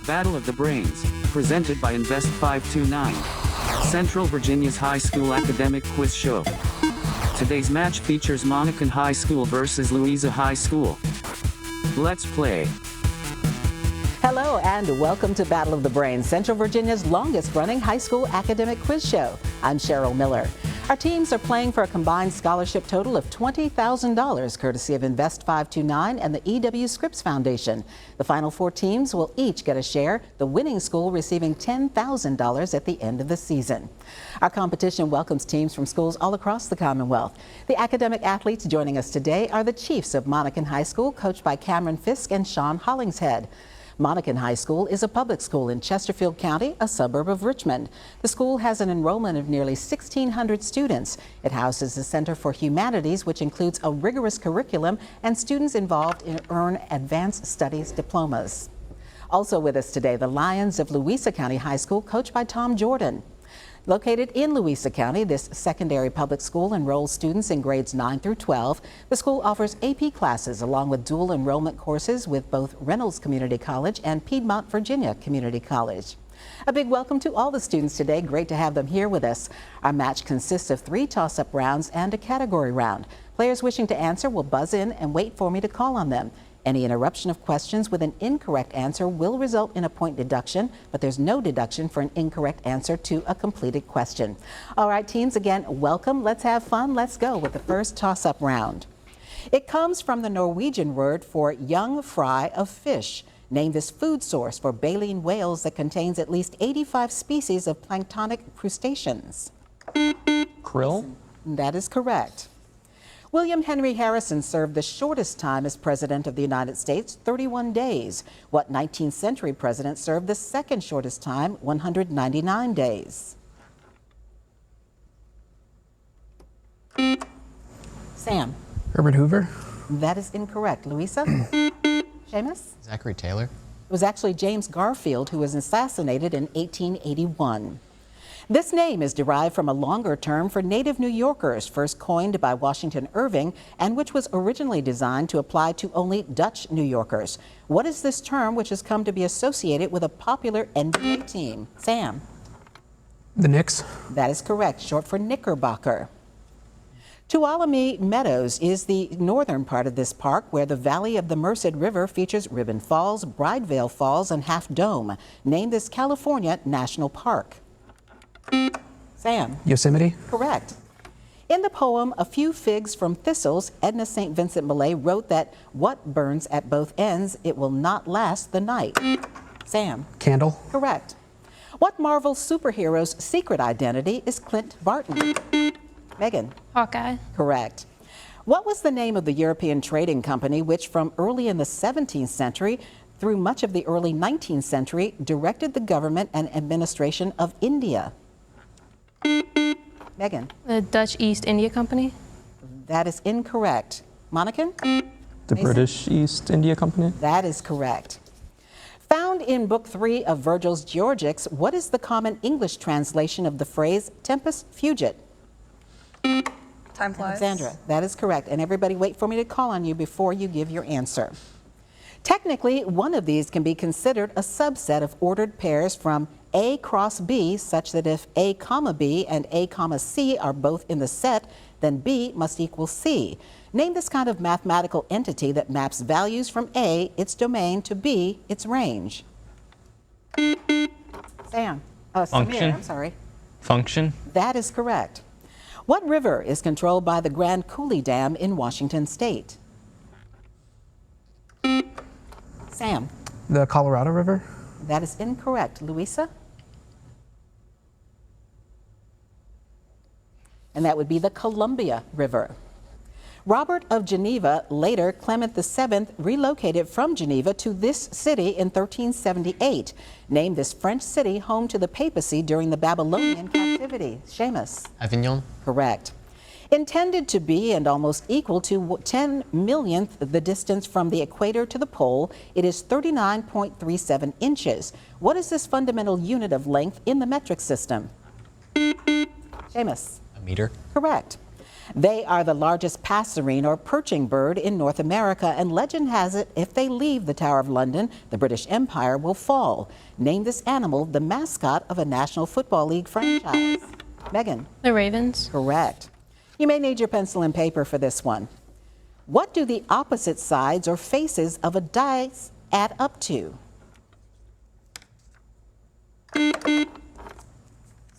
Battle of the Brains, presented by Invest 529. Central Virginia's high school academic quiz show. Today's match features Monacan High School versus Louisa High School. Let's play. Hello and welcome to Battle of the Brains, Central Virginia's longest-running high school academic quiz show. I'm Cheryl Miller. Our teams are playing for a combined scholarship total of $20,000, courtesy of Invest 529 and the E.W. Scripps Foundation. The final four teams will each get a share, the winning school receiving $10,000 at the end of the season. Our competition welcomes teams from schools all across the Commonwealth. The academic athletes joining us today are the Chiefs of Monacan High School, coached by Cameron Fisk and Sean Hollingshead. Monacan High School is a public school in Chesterfield County, a suburb of Richmond. The school has an enrollment of nearly 1,600 students. It houses a Center for Humanities, which includes a rigorous curriculum, and students involved earn advanced studies diplomas. Also with us today, the Lions of Louisa County High School, coached by Tom Jordan. Located in Louisa County, this secondary public school enrolls students in grades 9 through 12. The school offers AP classes along with dual enrollment courses with both Reynolds Community College and Piedmont, Virginia Community College. A big welcome to all the students today. Great to have them here with us. Our match consists of 3 toss-up rounds and a category round. Players wishing to answer will buzz in and wait for me to call on them. Any interruption of questions with an incorrect answer will result in a point deduction, but there's no deduction for an incorrect answer to a completed question. All right, teams, again, welcome. Let's have fun. Let's go with the first toss-up round. It comes from the Norwegian word for young fry of fish. Name this food source for baleen whales that contains at least 85 species of planktonic crustaceans. Krill? That is correct. William Henry Harrison served the shortest time as President of the United States, 31 days. What 19th century president served the second shortest time, 199 days? Sam? Herbert Hoover? That is incorrect. Louisa? Seamus? Zachary Taylor? It was actually James Garfield, who was assassinated in 1881. This name is derived from a longer term for native New Yorkers, first coined by Washington Irving, and which was originally designed to apply to only Dutch New Yorkers. What is this term which has come to be associated with a popular NBA team? Sam? The Knicks? That is correct, short for Knickerbocker. Tuolumne Meadows is the northern part of this park, where the valley of the Merced River features Ribbon Falls, Bridevale Falls, and Half Dome. Name this California national park. Sam? Yosemite? Correct. In the poem A Few Figs from Thistles, Edna St. Vincent Millay wrote that what burns at both ends, it will not last the night. Sam? Candle? Correct. What Marvel superhero's secret identity is Clint Barton? Megan? Hawkeye. Correct. What was the name of the European trading company which from early in the 17th century through much of the early 19th century directed the government and administration of India? Megan? The Dutch East India Company. That is incorrect. Monacan? The Mason? British East India Company? That is correct. Found in Book 3 of Virgil's Georgics, what is the common English translation of the phrase tempus fugit? Time flies. Alexandra, that is correct. And everybody wait for me to call on you before you give your answer. Technically, one of these can be considered a subset of ordered pairs from A cross B, such that if A comma B and A comma C are both in the set, then B must equal C. Name this kind of mathematical entity that maps values from A, its domain, to B, its range. Sam. Function. Samir, I'm sorry. Function. That is correct. What river is controlled by the Grand Coulee Dam in Washington State? Sam. The Colorado River? That is incorrect. Louisa? And that would be the Columbia River. Robert of Geneva, later Clement VII, relocated from Geneva to this city in 1378. Named this French city home to the papacy during the Babylonian captivity. Seamus? Avignon. Correct. Intended to be and almost equal to 10 millionth the distance from the equator to the pole, it is 39.37 inches. What is this fundamental unit of length in the metric system? Seamus? A meter. Correct. They are the largest passerine or perching bird in North America, and legend has it if they leave the Tower of London, the British Empire will fall. Name this animal the mascot of a National Football League franchise. Megan. The Ravens. Correct. You may need your pencil and paper for this one. What do the opposite sides or faces of a dice add up to?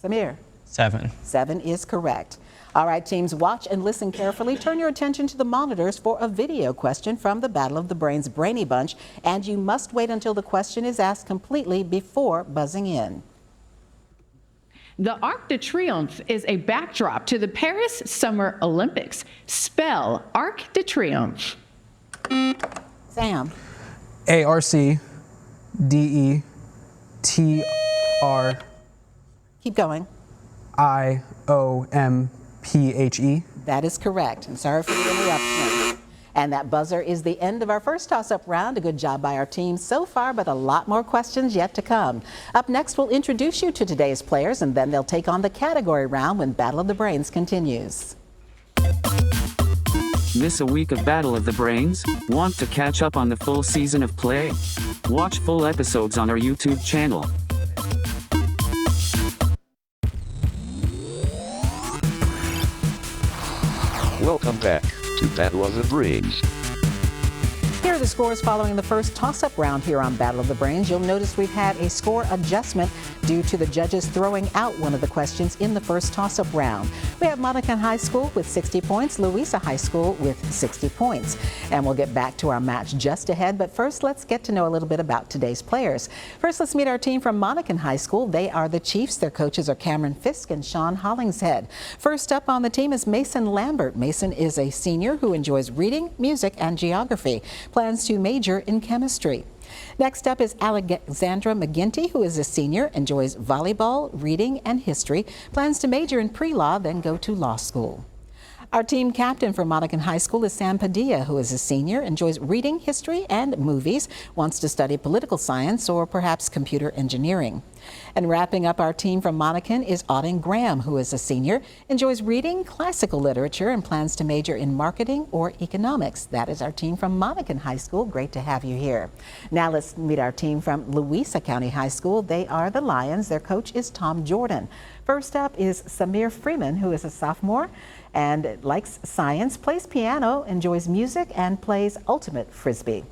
Samir. 7. 7 is correct. All right, teams, watch and listen carefully. Turn your attention to the monitors for a video question from the Battle of the Brains Brainy Bunch, and you must wait until the question is asked completely before buzzing in. The Arc de Triomphe is a backdrop to the Paris Summer Olympics. Spell Arc de Triomphe. Sam. ARCDETR. Keep going. IOMPHE. That is correct. And sorry for the interruption. And that buzzer is the end of our first toss-up round. A good job by our team so far, but a lot more questions yet to come. Up next, we'll introduce you to today's players, and then they'll take on the category round when Battle of the Brains continues. Miss a week of Battle of the Brains? Want to catch up on the full season of play? Watch full episodes on our YouTube channel. Welcome back to Battle of the Brains. Here are the scores following the first toss-up round here on Battle of the Brains. You'll notice we've had a score adjustment due to the judges throwing out one of the questions in the first toss-up round. We have Monacan High School with 60 points, Louisa High School with 60 points. And we'll get back to our match just ahead, but first let's get to know a little bit about today's players. First, let's meet our team from Monacan High School. They are the Chiefs. Their coaches are Cameron Fisk and Sean Hollingshead. First up on the team is Mason Lambert. Mason is a senior who enjoys reading, music, and geography. Plans to major in chemistry. Next up is Alexandra McGinty, who is a senior, enjoys volleyball, reading, and history, plans to major in pre-law, then go to law school. Our team captain for Monacan High School is Sam Padilla, who is a senior, enjoys reading, history, and movies, wants to study political science or perhaps computer engineering. And wrapping up our team from Monacan is Auden Graham, who is a senior, enjoys reading classical literature, and plans to major in marketing or economics. That is our team from Monacan High School. Great to have you here. Now let's meet our team from Louisa County High School. They are the Lions. Their coach is Tom Jordan. First up is Samir Freeman, who is a sophomore and likes science, plays piano, enjoys music, and plays ultimate frisbee.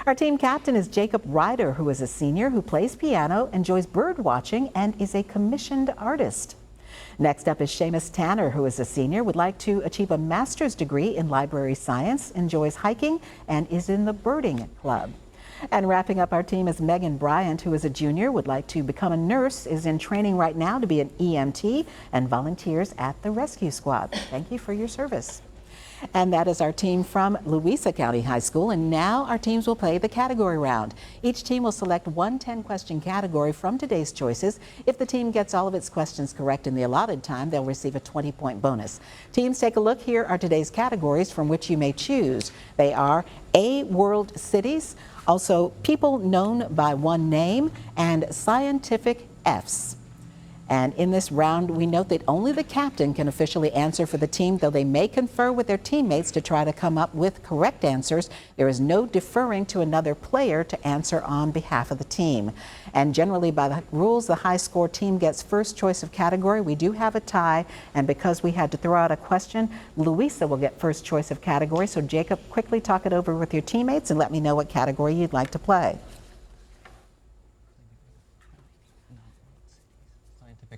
Our team captain is Jacob Ryder, who is a senior who plays piano, enjoys bird watching, and is a commissioned artist. Next up is Seamus Tanner, who is a senior, would like to achieve a master's degree in library science, enjoys hiking, and is in the birding club. And wrapping up our team is Megan Bryant, who is a junior, would like to become a nurse, is in training right now to be an EMT, and volunteers at the rescue squad. Thank you for your service. And that is our team from Louisa County High School. And now our teams will play the category round. Each team will select one 10-question category from today's choices. If the team gets all of its questions correct in the allotted time, they'll receive a 20-point bonus. Teams, take a look. Here are today's categories from which you may choose. They are A, world cities, also people known by one name, and scientific Fs. And in this round, we note that only the captain can officially answer for the team, though they may confer with their teammates to try to come up with correct answers. There is no deferring to another player to answer on behalf of the team. And generally, by the rules, the high score team gets first choice of category. We do have a tie, and because we had to throw out a question, Louisa will get first choice of category. So Jacob, quickly talk it over with your teammates and let me know what category you'd like to play.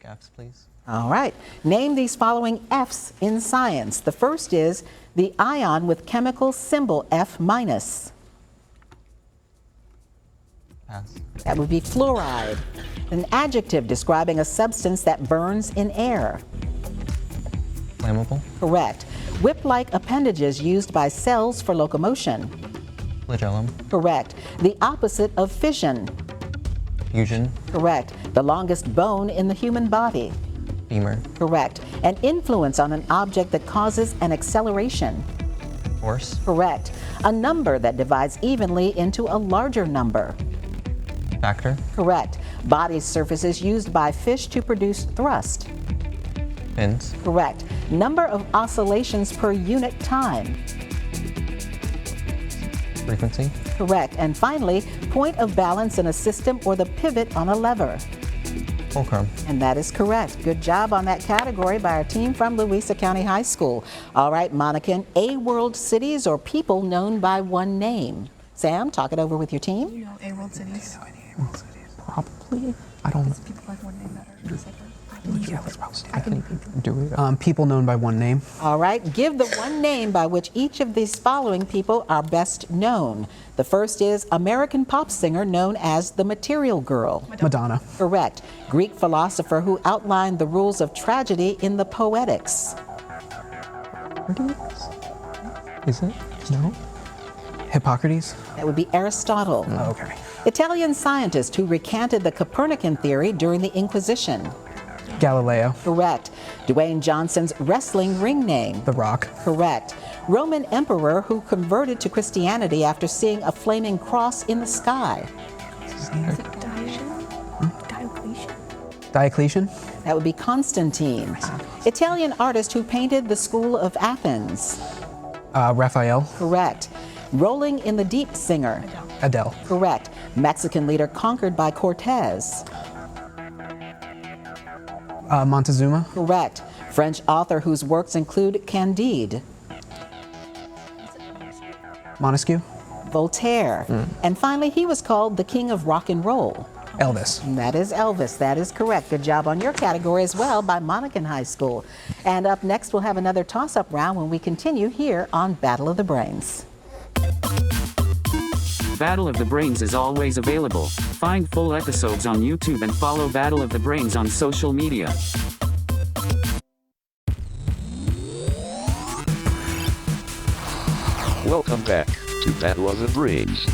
Fs, please. All right. Name these following Fs in science. The first is the ion with chemical symbol F-. Pass. That would be fluoride. An adjective describing a substance that burns in air. Flammable. Correct. Whip-like appendages used by cells for locomotion. Flagellum. Correct. The opposite of fission. Fusion. Correct. The longest bone in the human body. Femur. Correct. An influence on an object that causes an acceleration. Force. Correct. A number that divides evenly into a larger number. Factor. Correct. Body surfaces used by fish to produce thrust. Spins. Correct. Number of oscillations per unit time. Frequency. Correct. And finally, point of balance in a system or the pivot on a lever. Fulcrum. And that is correct. Good job on that category by our team from Louisa County High School. All right, Monacan, A world cities or people known by one name. Sam, talk it over with your team. You know A-world cities. Probably. I don't know. People like one name better. I can do it. People known by one name. All right, give the one name by which each of these following people are best known. The first is American pop singer known as the Material Girl. Madonna. Correct. Greek philosopher who outlined the rules of tragedy in the Poetics. Is it? No. Hippocrates. That would be Aristotle. Oh, okay. Italian scientist who recanted the Copernican theory during the Inquisition. Galileo. Correct. Dwayne Johnson's wrestling ring name. The Rock. Correct. Roman emperor who converted to Christianity after seeing a flaming cross in the sky. Diocletian. That would be Constantine. Italian artist who painted the School of Athens. Raphael. Correct. Rolling in the Deep singer. Adele. Correct. Mexican leader conquered by Cortez. Montezuma. Correct. French author whose works include Candide. Montesquieu. Voltaire. And finally, he was called the King of Rock and Roll. Elvis. And that is Elvis. That is correct. Good job on your category as well by Monacan High School. And up next, we'll have another toss-up round when we continue here on Battle of the Brains. Battle of the Brains is always available. Find full episodes on YouTube and follow Battle of the Brains on social media. Welcome back to Battle of the Brains.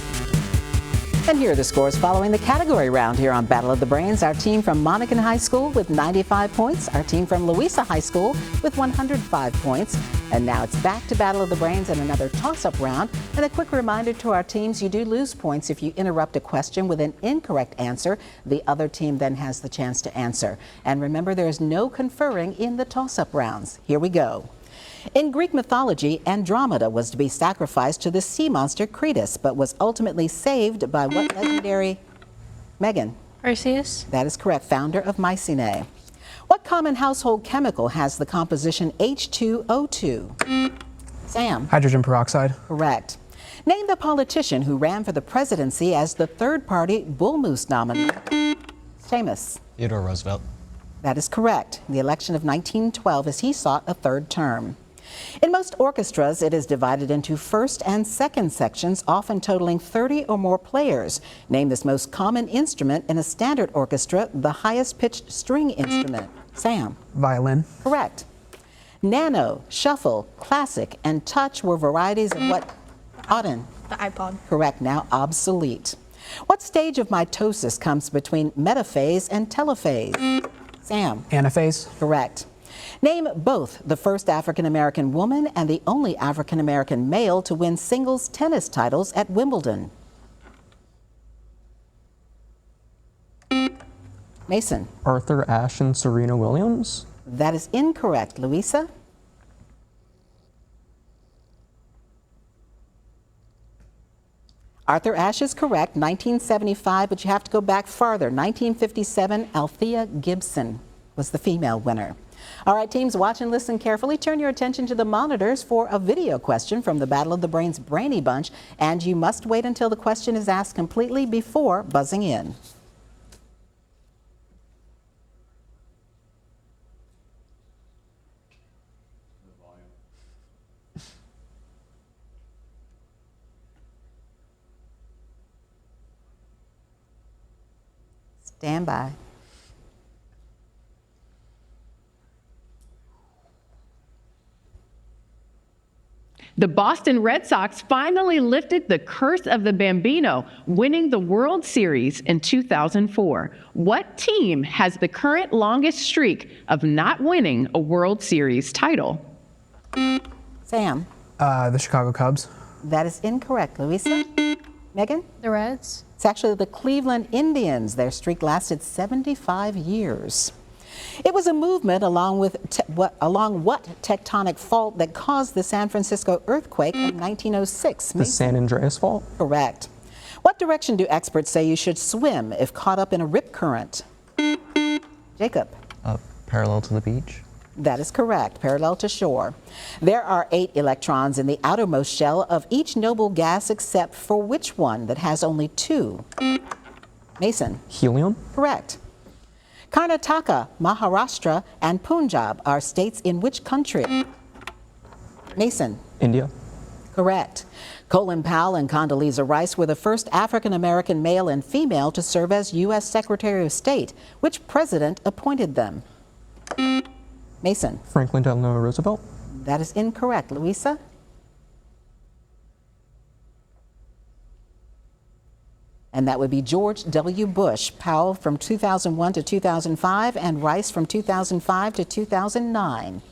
And here are the scores following the category round here on Battle of the Brains. Our team from Monacan High School with 95 points. Our team from Louisa High School with 105 points. And now it's back to Battle of the Brains and another toss-up round. And a quick reminder to our teams, you do lose points if you interrupt a question with an incorrect answer. The other team then has the chance to answer. And remember, there is no conferring in the toss-up rounds. Here we go. In Greek mythology, Andromeda was to be sacrificed to the sea monster Cretus, but was ultimately saved by what legendary? Megan? Perseus. That is correct, founder of Mycenae. What common household chemical has the composition H2O2? Sam? Hydrogen peroxide. Correct. Name the politician who ran for the presidency as the third-party Bull Moose nominee. Seamus? Theodore Roosevelt. That is correct. The election of 1912 as he sought a third term. In most orchestras, it is divided into first and second sections, often totaling 30 or more players. Name this most common instrument in a standard orchestra, the highest pitched string instrument. Sam? Violin. Correct. Nano, shuffle, classic, and touch were varieties of what? Auden? The iPod. Correct, now obsolete. What stage of mitosis comes between metaphase and telophase? Sam? Anaphase. Correct. Name both the first African-American woman and the only African-American male to win singles tennis titles at Wimbledon. Mason? Arthur Ashe and Serena Williams. That is incorrect. Louisa? Arthur Ashe is correct, 1975, but you have to go back farther. 1957, Althea Gibson was the female winner. All right, teams, watch and listen carefully. Turn your attention to the monitors for a video question from the Battle of the Brains Brainy Bunch, and you must wait until the question is asked completely before buzzing in. Stand by. The Boston Red Sox finally lifted the curse of the Bambino, winning the World Series in 2004. What team has the current longest streak of not winning a World Series title? Sam? The Chicago Cubs. That is incorrect. Louisa? Megan? The Reds. It's actually the Cleveland Indians. Their streak lasted 75 years. It was a movement along what tectonic fault that caused the San Francisco earthquake in 1906? The San Andreas Fault. Correct. What direction do experts say you should swim if caught up in a rip current? Jacob. Parallel to the beach. That is correct, parallel to shore. There are 8 electrons in the outermost shell of each noble gas except for which one that has only 2? Mason. Helium. Correct. Karnataka, Maharashtra, and Punjab are states in which country? Mason. India. Correct. Colin Powell and Condoleezza Rice were the first African-American male and female to serve as U.S. Secretary of State. Which president appointed them? Mason. Franklin Delano Roosevelt. That is incorrect. Louisa? And that would be George W. Bush. Powell from 2001 to 2005 and Rice from 2005 to 2009.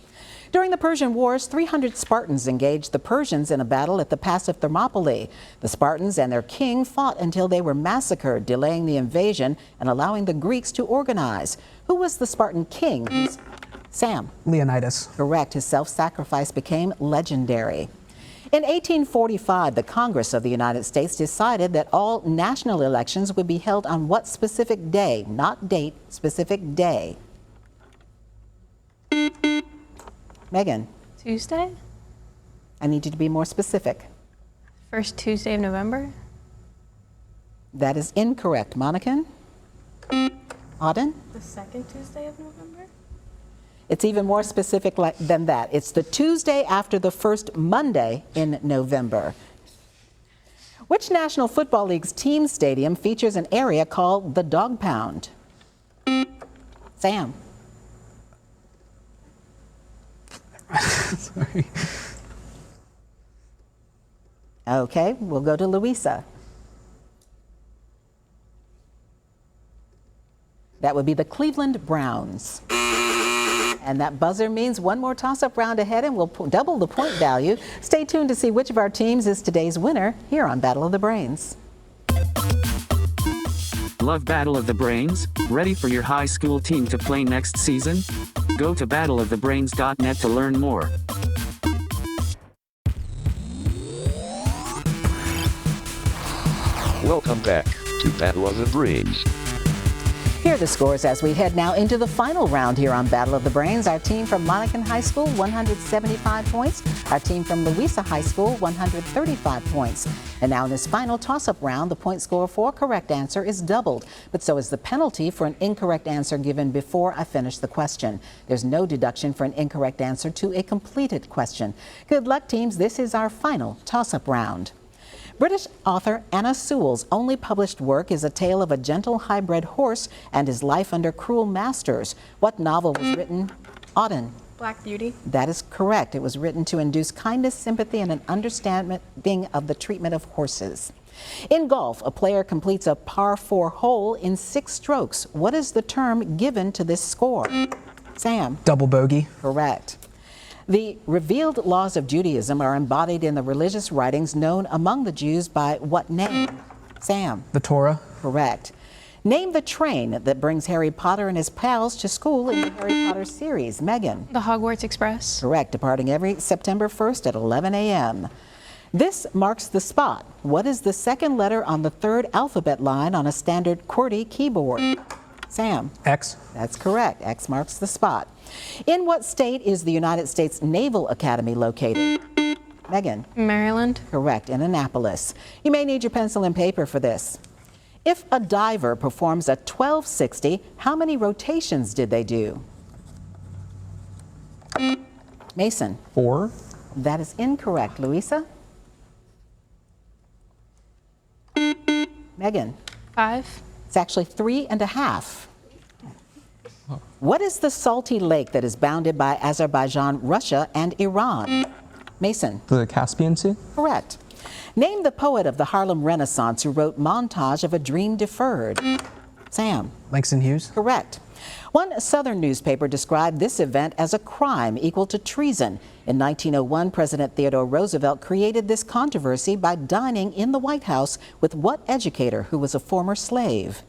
During the Persian Wars, 300 Spartans engaged the Persians in a battle at the Pass of Thermopylae. The Spartans and their king fought until they were massacred, delaying the invasion and allowing the Greeks to organize. Who was the Spartan king? Sam. Leonidas. Correct. His self-sacrifice became legendary. In 1845, the Congress of the United States decided that all national elections would be held on what specific day? Not date, specific day. Megan. Tuesday? I need you to be more specific. First Tuesday of November? That is incorrect. Monacan? Auden? The second Tuesday of November? It's even more specific than that. It's the Tuesday after the first Monday in November. Which National Football League's team stadium features an area called the Dog Pound? Sam. Sorry. Okay, we'll go to Louisa. That would be the Cleveland Browns. And that buzzer means one more toss-up round ahead and we'll double the point value. Stay tuned to see which of our teams is today's winner here on Battle of the Brains. Love Battle of the Brains? Ready for your high school team to play next season? Go to battleofthebrains.net to learn more. Welcome back to Battle of the Brains. Here are the scores as we head now into the final round here on Battle of the Brains. Our team from Monacan High School, 175 points. Our team from Louisa High School, 135 points. And now in this final toss-up round, the point score for a correct answer is doubled. But so is the penalty for an incorrect answer given before I finish the question. There's no deduction for an incorrect answer to a completed question. Good luck, teams. This is our final toss-up round. British author Anna Sewell's only published work is a tale of a gentle hybrid horse and his life under cruel masters. What novel was written? Auden. Black Beauty. That is correct. It was written to induce kindness, sympathy, and an understanding of the treatment of horses. In golf, a player completes a par 4 hole in 6 strokes. What is the term given to this score? Sam. Double bogey. Correct. The revealed laws of Judaism are embodied in the religious writings known among the Jews by what name? Sam. The Torah. Correct. Name the train that brings Harry Potter and his pals to school in the Harry Potter series. Megan. The Hogwarts Express. Correct, departing every September 1st at 11 a.m. This marks the spot. What is the second letter on the 3rd alphabet line on a standard QWERTY keyboard? Sam. X. That's correct. X marks the spot. In what state is the United States Naval Academy located? Megan. Maryland. Correct, in Annapolis. You may need your pencil and paper for this. If a diver performs a 1260, how many rotations did they do? Mason. 4. That is incorrect. Louisa? Megan. 5. It's actually 3.5. What is the salty lake that is bounded by Azerbaijan, Russia, and Iran? Mason. The Caspian Sea. Correct. Name the poet of the Harlem Renaissance who wrote Montage of a Dream Deferred. Sam. Langston Hughes. Correct. One Southern newspaper described this event as a crime equal to treason. In 1901, President Theodore Roosevelt created this controversy by dining in the White House with what educator who was a former slave?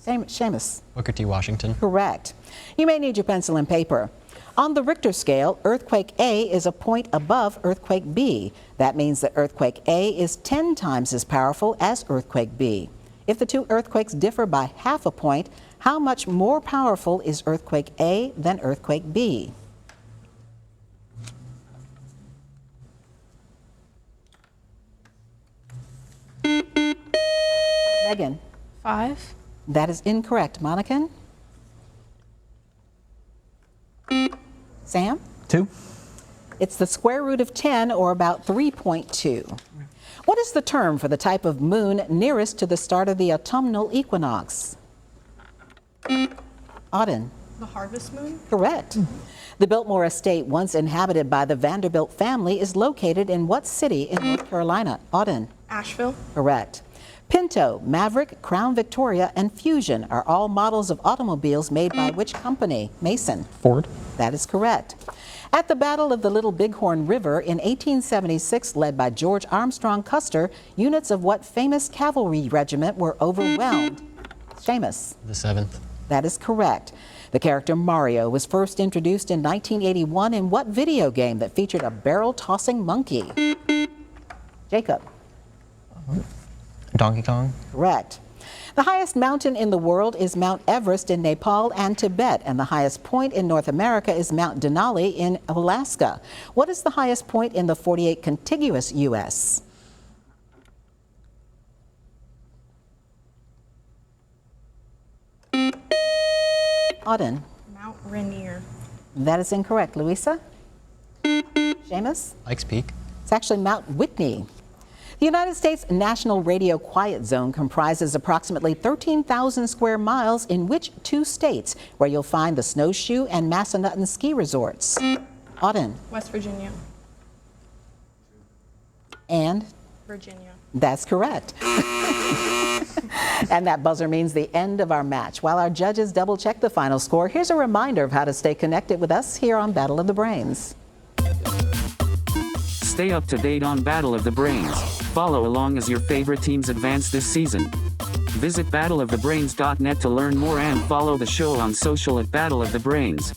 Seamus. Booker T. Washington. Correct. You may need your pencil and paper. On the Richter scale, earthquake A is a point above earthquake B. That means that earthquake A is 10 times as powerful as earthquake B. If the two earthquakes differ by half a point, how much more powerful is earthquake A than earthquake B? Megan. 5. That is incorrect. Monacan? Sam? 2. It's the square root of 10, or about 3.2. What is the term for the type of moon nearest to the start of the autumnal equinox? Auden? The harvest moon? Correct. The Biltmore Estate, once inhabited by the Vanderbilt family, is located in what city in North Carolina? Auden? Asheville? Correct. Pinto, Maverick, Crown Victoria, and Fusion are all models of automobiles made by which company? Mason? Ford. That is correct. At the Battle of the Little Bighorn River in 1876, led by George Armstrong Custer, units of what famous cavalry regiment were overwhelmed? Seamus? The 7th. That is correct. The character Mario was first introduced in 1981 in what video game that featured a barrel-tossing monkey? Jacob? Donkey Kong. Correct. The highest mountain in the world is Mount Everest in Nepal and Tibet, and the highest point in North America is Mount Denali in Alaska. What is the highest point in the 48 contiguous U.S.? Auden? Mount Rainier. That is incorrect. Louisa? Seamus? Pikes Peak. It's actually Mount Whitney. The United States National Radio Quiet Zone comprises approximately 13,000 square miles in which two states, where you'll find the Snowshoe and Massanutten ski resorts? Auden? West Virginia. And? Virginia. That's correct. And that buzzer means the end of our match. While our judges double check the final score, here's a reminder of how to stay connected with us here on Battle of the Brains. Stay up to date on Battle of the Brains. Follow along as your favorite teams advance this season. Visit battleofthebrains.net to learn more and follow the show on social at Battle of the Brains.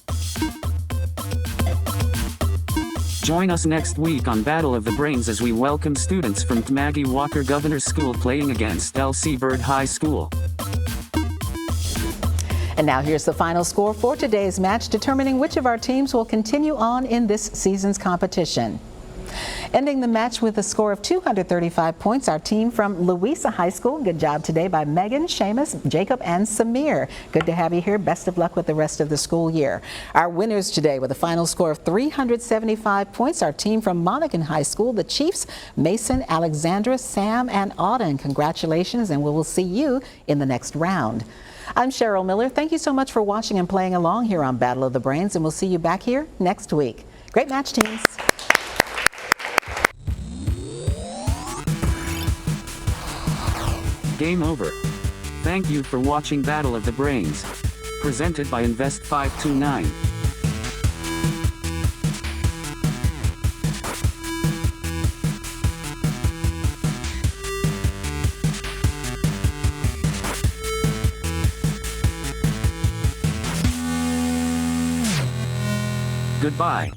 Join us next week on Battle of the Brains as we welcome students from Maggie Walker Governor's School playing against L.C. Bird High School. And now here's the final score for today's match, determining which of our teams will continue on in this season's competition. Ending the match with a score of 235 points, our team from Louisa High School. Good job today by Megan, Seamus, Jacob, and Samir. Good to have you here. Best of luck with the rest of the school year. Our winners today with a final score of 375 points, our team from Monacan High School, the Chiefs, Mason, Alexandra, Sam, and Auden. Congratulations, and we will see you in the next round. I'm Cheryl Miller. Thank you so much for watching and playing along here on Battle of the Brains, and we'll see you back here next week. Great match, teams. Game over. Thank you for watching Battle of the Brains. Presented by Invest 529. Goodbye.